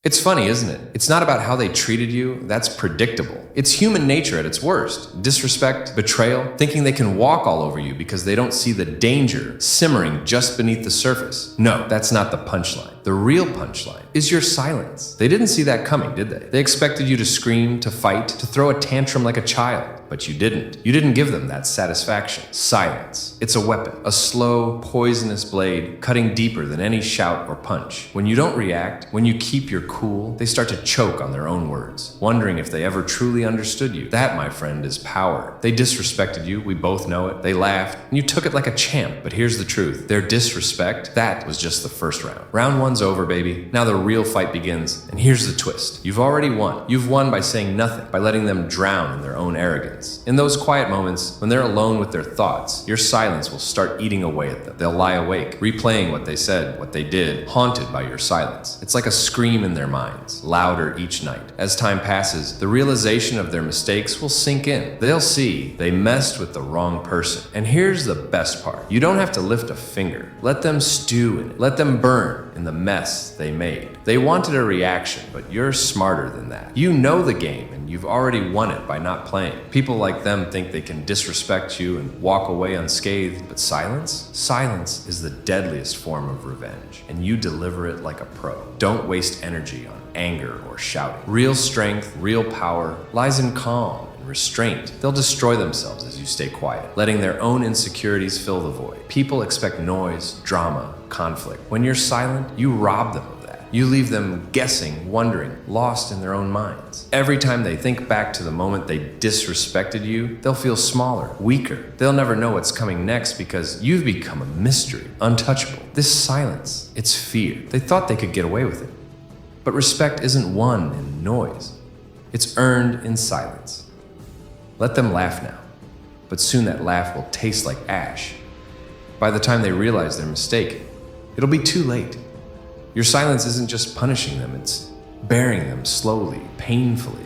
It's funny, isn't it? It's not about how they treated you, that's predictable. It's human nature at its worst. Disrespect, betrayal, thinking they can walk all over you because they don't see the danger simmering just beneath the surface. No, that's not the punchline. The real punchline is your silence. They didn't see that coming, did they? They expected you to scream, to fight, to throw a tantrum like a child. But you didn't. You didn't give them that satisfaction. Silence. It's a weapon, a slow, poisonous blade cutting deeper than any shout or punch. When you don't react, when you keep your cool, they start to choke on their own words, wondering if they ever truly understood you. That, my friend, is power. They disrespected you, we both know it. They laughed, and you took it like a champ. But here's the truth. Their disrespect, that was just the first round. Round one's over, baby. Now the real fight begins. And here's the twist. You've already won. You've won by saying nothing, by letting them drown in their own arrogance. In those quiet moments, when they're alone with their thoughts, your silence will start eating away at them. They'll lie awake, replaying what they said, what they did, haunted by your silence. It's like a scream in their minds, louder each night. As time passes, the realization of their mistakes will sink in. They'll see they messed with the wrong person. And here's the best part. You don't have to lift a finger. Let them stew in it. Let them burn in the mess they made. They wanted a reaction, but you're smarter than that. You know the game, and you've already won it by not playing. People like them think they can disrespect you and walk away unscathed, but silence? Silence is the deadliest form of revenge, and you deliver it like a pro. Don't waste energy on anger or shouting. Real strength, real power lies in calm and restraint. They'll destroy themselves as you stay quiet, letting their own insecurities fill the void. People expect noise, drama, conflict. When you're silent, you rob them of that. You leave them guessing, wondering, lost in their own minds. Every time they think back to the moment they disrespected you, they'll feel smaller, weaker. They'll never know what's coming next because you've become a mystery, untouchable. This silence, it's fear. They thought they could get away with it. But respect isn't won in noise. It's earned in silence. Let them laugh now, but soon that laugh will taste like ash. By the time they realize their mistake, it'll be too late. Your silence isn't just punishing them, it's burying them slowly, painfully.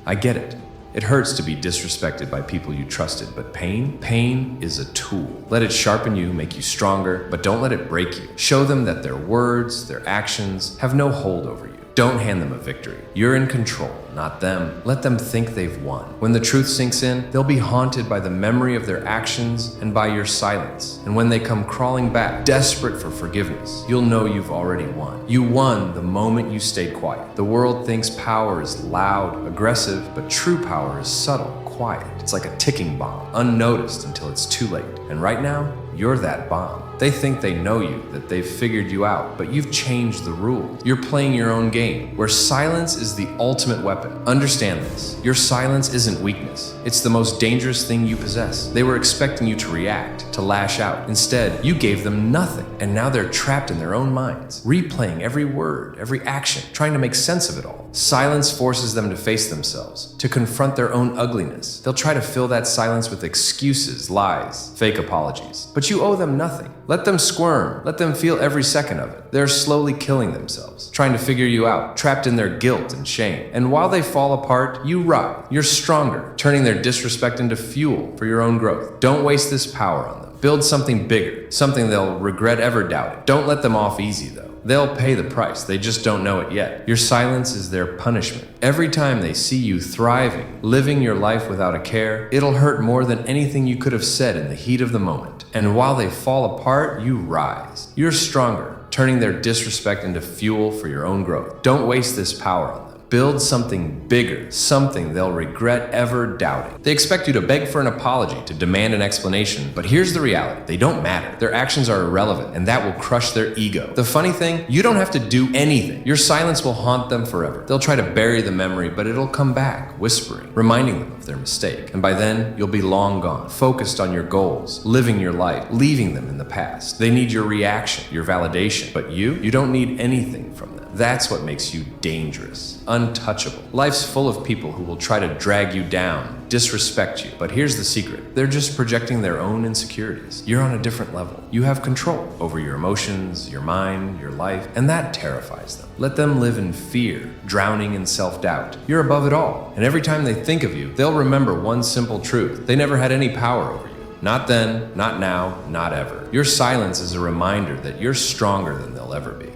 I get it. It hurts to be disrespected by people you trusted, but pain is a tool. Let it sharpen you, make you stronger, but don't let it break you. Show them that their words, their actions have no hold over you. Don't hand them a victory. You're in control, not them. Let them think they've won. When the truth sinks in, they'll be haunted by the memory of their actions and by your silence. And when they come crawling back, desperate for forgiveness, you'll know you've already won. You won the moment you stayed quiet. The world thinks power is loud, aggressive, but true power is subtle, quiet. It's like a ticking bomb, unnoticed until it's too late. And right now, you're that bomb. They think they know you, that they've figured you out, but you've changed the rules. You're playing your own game, where silence is the ultimate weapon. Understand this. Your silence isn't weakness. It's the most dangerous thing you possess. They were expecting you to react, to lash out. Instead, you gave them nothing, and now they're trapped in their own minds, replaying every word, every action, trying to make sense of it all. Silence forces them to face themselves, to confront their own ugliness. They'll try to fill that silence with excuses, lies, fake apologies. But you owe them nothing. Let them squirm. Let them feel every second of it. They're slowly killing themselves, trying to figure you out, trapped in their guilt and shame. And while they fall apart, you rise. You're stronger, turning their disrespect into fuel for your own growth. Don't waste this power on them. Build something bigger, something they'll regret ever doubting. Don't let them off easy, though. They'll pay the price. They just don't know it yet. Your silence is their punishment. Every time they see you thriving, living your life without a care, it'll hurt more than anything you could have said in the heat of the moment. And while they fall apart, you rise. You're stronger, turning their disrespect into fuel for your own growth. Don't waste this power on them. Build something bigger, something they'll regret ever doubting. They expect you to beg for an apology, to demand an explanation, but here's the reality. They don't matter. Their actions are irrelevant, and that will crush their ego. The funny thing, you don't have to do anything. Your silence will haunt them forever. They'll try to bury the memory, but it'll come back, whispering, reminding them of their mistake. And by then, you'll be long gone, focused on your goals, living your life, leaving them in the past. They need your reaction, your validation, but you don't need anything from them. That's what makes you dangerous, untouchable. Life's full of people who will try to drag you down, disrespect you. But here's the secret. They're just projecting their own insecurities. You're on a different level. You have control over your emotions, your mind, your life, and that terrifies them. Let them live in fear, drowning in self-doubt. You're above it all. And every time they think of you, they'll remember one simple truth. They never had any power over you. Not then, not now, not ever. Your silence is a reminder that you're stronger than they'll ever be.